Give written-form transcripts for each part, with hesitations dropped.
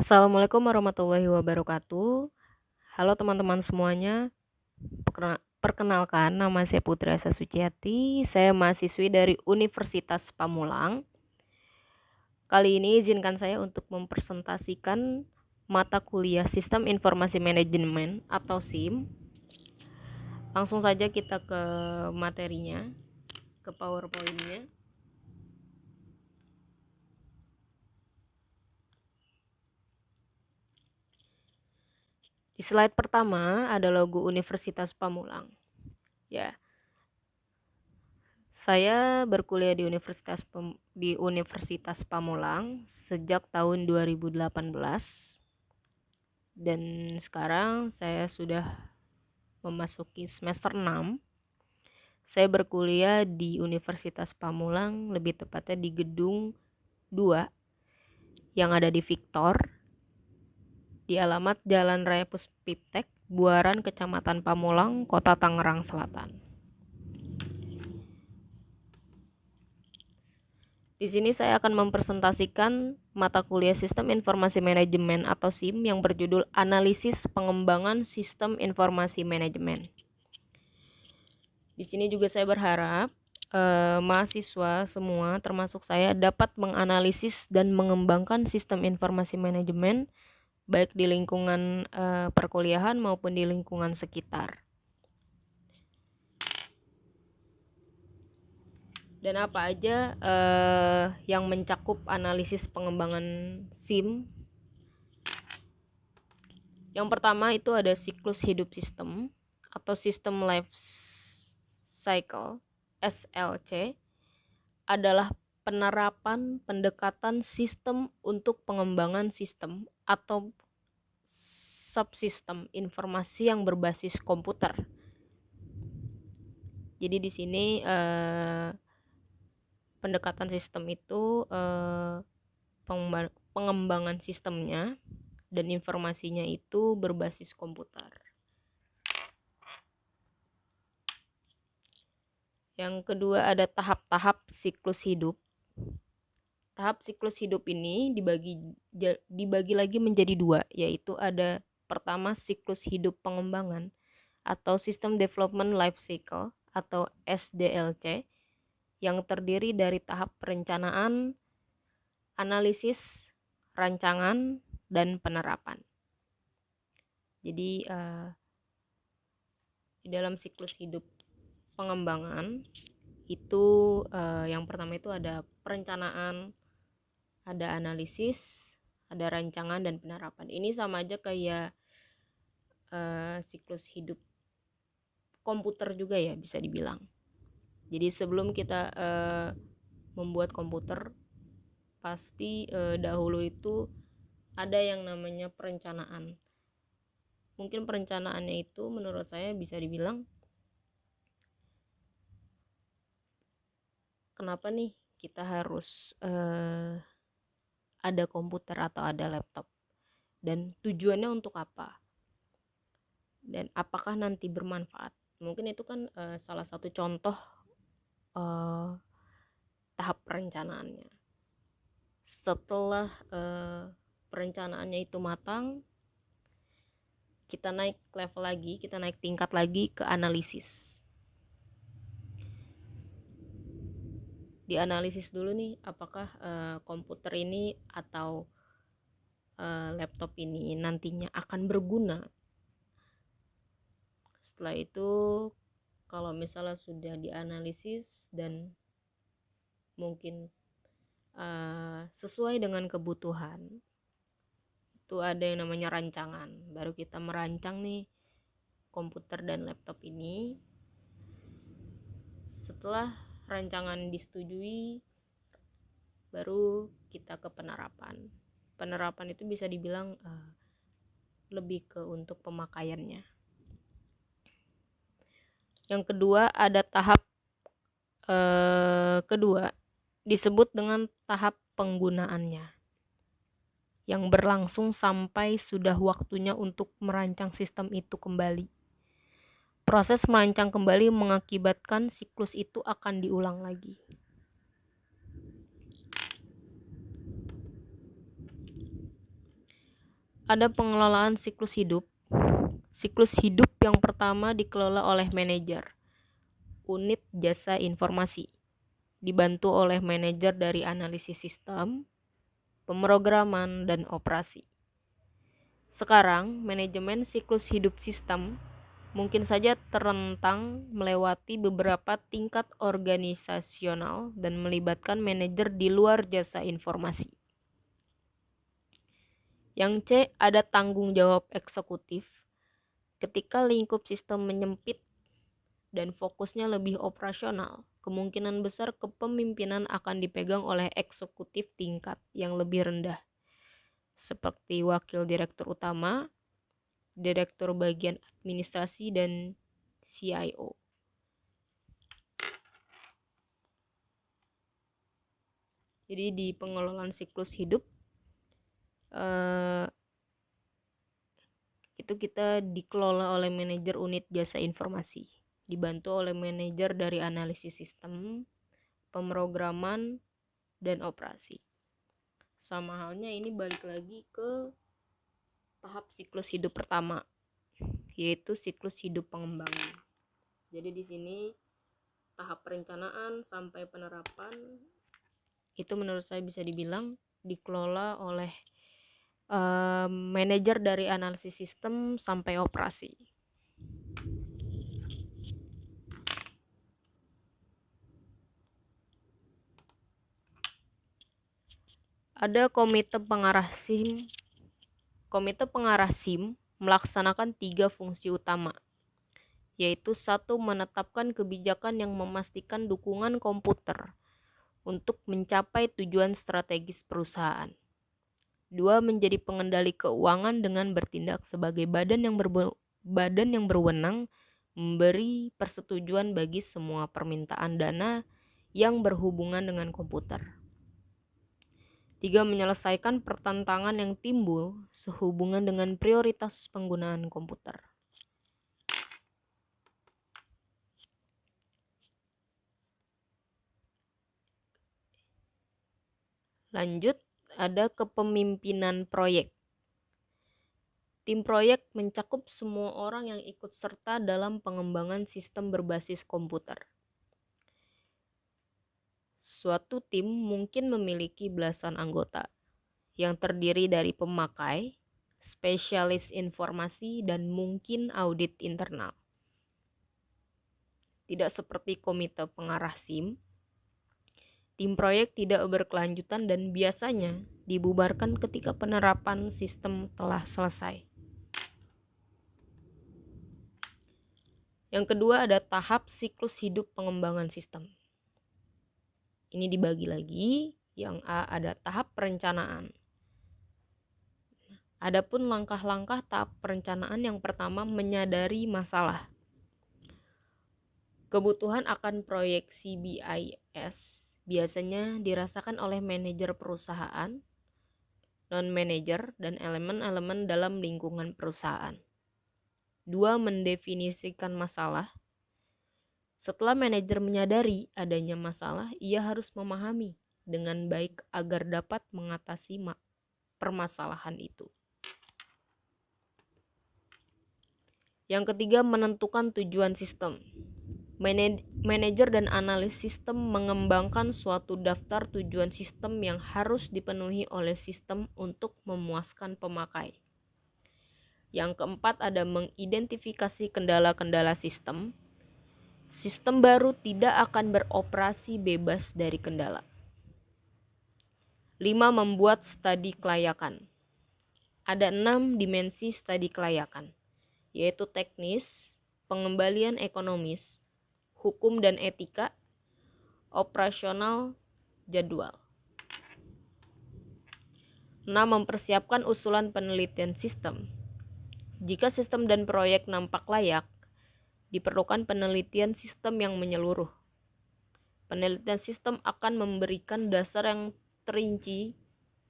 Assalamualaikum warahmatullahi wabarakatuh. Halo teman-teman semuanya. Perkenalkan, nama saya Putri Asa Suciati. Saya mahasiswi dari Universitas Pamulang. Kali ini izinkan saya untuk mempresentasikan mata kuliah Sistem Informasi Manajemen atau SIM. Langsung saja kita ke materinya, ke PowerPoint-nya. Di slide pertama ada logo Universitas Pamulang. Ya, saya berkuliah di Universitas Pamulang sejak tahun 2018 dan sekarang saya sudah memasuki semester 6. Saya berkuliah di Universitas Pamulang, lebih tepatnya di gedung 2 yang ada di Victor, di alamat Jalan Raya Puspiptek, Buaran, Kecamatan Pamulang, Kota Tangerang Selatan. Di sini saya akan mempresentasikan mata kuliah Sistem Informasi Manajemen atau SIM yang berjudul Analisis Pengembangan Sistem Informasi Manajemen. Di sini juga saya berharap mahasiswa semua termasuk saya dapat menganalisis dan mengembangkan sistem informasi manajemen baik di lingkungan perkuliahan maupun di lingkungan sekitar. Dan apa aja yang mencakup analisis pengembangan SIM. Yang pertama itu ada siklus hidup sistem atau System Life Cycle, SLC, adalah penerapan pendekatan sistem untuk pengembangan sistem atau subsistem informasi yang berbasis komputer. Jadi di sini pendekatan sistem itu pengembangan sistemnya dan informasinya itu berbasis komputer. Yang kedua ada tahap-tahap siklus hidup. Tahap siklus hidup ini dibagi lagi menjadi dua, yaitu ada pertama siklus hidup pengembangan atau System Development Life Cycle atau SDLC yang terdiri dari tahap perencanaan, analisis, rancangan, dan penerapan. Jadi di dalam siklus hidup pengembangan itu yang pertama itu ada perencanaan, ada analisis, ada rancangan, dan penerapan. Ini sama aja kayak siklus hidup komputer juga ya, bisa dibilang. Jadi sebelum kita membuat komputer, pasti dahulu itu ada yang namanya perencanaan. Mungkin perencanaannya itu menurut saya bisa dibilang, kenapa nih kita harus ada komputer atau ada laptop, dan tujuannya untuk apa, dan apakah nanti bermanfaat. Mungkin itu kan salah satu contoh tahap perencanaannya. Setelah perencanaannya itu matang, kita naik level lagi, kita naik tingkat lagi ke analisis. Dianalisis dulu nih, apakah komputer ini atau laptop ini nantinya akan berguna. Setelah itu kalau misalnya sudah dianalisis dan mungkin sesuai dengan kebutuhan, itu ada yang namanya rancangan. Baru kita merancang nih komputer dan laptop ini. Setelah rancangan disetujui, baru kita ke penerapan. Penerapan itu bisa dibilang lebih ke untuk pemakaiannya. Yang kedua ada tahap kedua, disebut dengan tahap penggunaannya, yang berlangsung sampai sudah waktunya untuk merancang sistem itu kembali. Proses merancang kembali mengakibatkan siklus itu akan diulang lagi. Ada pengelolaan siklus hidup. Siklus hidup yang pertama dikelola oleh manajer unit jasa informasi, dibantu oleh manajer dari analisis sistem, pemrograman, dan operasi. Sekarang, manajemen siklus hidup sistem mungkin saja terentang melewati beberapa tingkat organisasional dan melibatkan manajer di luar jasa informasi. Yang C, ada tanggung jawab eksekutif. Ketika lingkup sistem menyempit dan fokusnya lebih operasional, kemungkinan besar kepemimpinan akan dipegang oleh eksekutif tingkat yang lebih rendah, seperti wakil direktur utama, direktur bagian administrasi, dan CIO. Jadi di pengelolaan siklus hidup itu kita dikelola oleh manajer unit jasa informasi, dibantu oleh manajer dari analisis sistem, pemrograman, dan operasi. Sama halnya ini balik lagi ke tahap siklus hidup pertama, yaitu siklus hidup pengembangan. Jadi di sini tahap perencanaan sampai penerapan itu menurut saya bisa dibilang dikelola oleh manajer dari analisis sistem sampai operasi. Ada komite pengarah SIM. Komite pengarah SIM melaksanakan 3 fungsi utama, yaitu 1. Menetapkan kebijakan yang memastikan dukungan komputer untuk mencapai tujuan strategis perusahaan. 2. Menjadi pengendali keuangan dengan bertindak sebagai badan yang berwenang memberi persetujuan bagi semua permintaan dana yang berhubungan dengan komputer. 3. Menyelesaikan pertentangan yang timbul sehubungan dengan prioritas penggunaan komputer. Lanjut, ada kepemimpinan proyek. Tim proyek mencakup semua orang yang ikut serta dalam pengembangan sistem berbasis komputer. Suatu tim mungkin memiliki belasan anggota yang terdiri dari pemakai, spesialis informasi, dan mungkin audit internal. Tidak seperti komite pengarah SIM, tim proyek tidak berkelanjutan dan biasanya dibubarkan ketika penerapan sistem telah selesai. Yang kedua ada tahap siklus hidup pengembangan sistem. Ini dibagi lagi, yang A ada tahap perencanaan. Adapun langkah-langkah tahap perencanaan yang pertama menyadari masalah. Kebutuhan akan proyek CBIS biasanya dirasakan oleh manajer perusahaan, non-manajer, dan elemen-elemen dalam lingkungan perusahaan. 2. Mendefinisikan masalah. Setelah manajer menyadari adanya masalah, ia harus memahami dengan baik agar dapat mengatasi permasalahan itu. Yang ketiga, menentukan tujuan sistem. Manajer dan analis sistem mengembangkan suatu daftar tujuan sistem yang harus dipenuhi oleh sistem untuk memuaskan pemakai. Yang keempat, ada mengidentifikasi kendala-kendala sistem. Sistem baru tidak akan beroperasi bebas dari kendala. 5. Membuat studi kelayakan. Ada 6 dimensi studi kelayakan, yaitu teknis, pengembalian ekonomis, hukum dan etika, operasional, jadwal. 6. Mempersiapkan usulan penelitian sistem. Jika sistem dan proyek nampak layak, diperlukan penelitian sistem yang menyeluruh. Penelitian sistem akan memberikan dasar yang terinci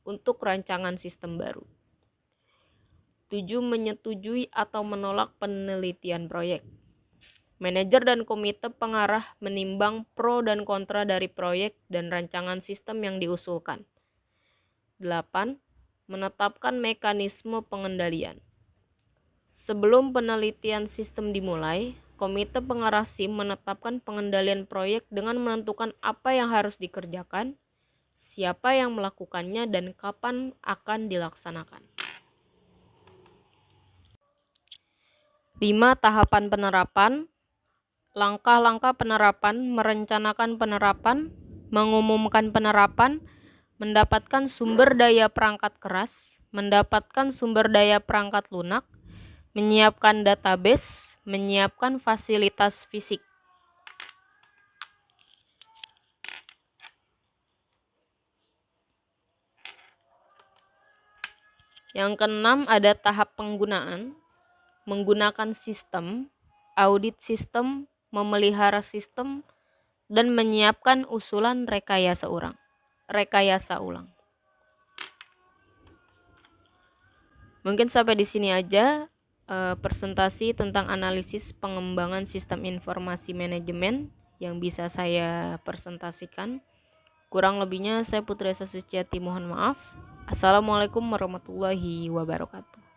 untuk rancangan sistem baru. 7. Menyetujui atau menolak penelitian proyek. Manajer dan komite pengarah menimbang pro dan kontra dari proyek dan rancangan sistem yang diusulkan. 8. menetapkan mekanisme pengendalian. Sebelum penelitian sistem dimulai, Komite Pengarah SIM menetapkan pengendalian proyek dengan menentukan apa yang harus dikerjakan, siapa yang melakukannya, dan kapan akan dilaksanakan. 5. Tahapan penerapan. Langkah-langkah penerapan: merencanakan penerapan, mengumumkan penerapan, mendapatkan sumber daya perangkat keras, mendapatkan sumber daya perangkat lunak, menyiapkan database, menyiapkan fasilitas fisik. Yang keenam ada tahap penggunaan, menggunakan sistem, audit sistem, memelihara sistem, dan menyiapkan usulan rekayasa ulang. Mungkin sampai di sini aja presentasi tentang analisis pengembangan sistem informasi manajemen yang bisa saya presentasikan. Kurang lebihnya saya Putri Esa Suciati mohon maaf. Assalamualaikum warahmatullahi wabarakatuh.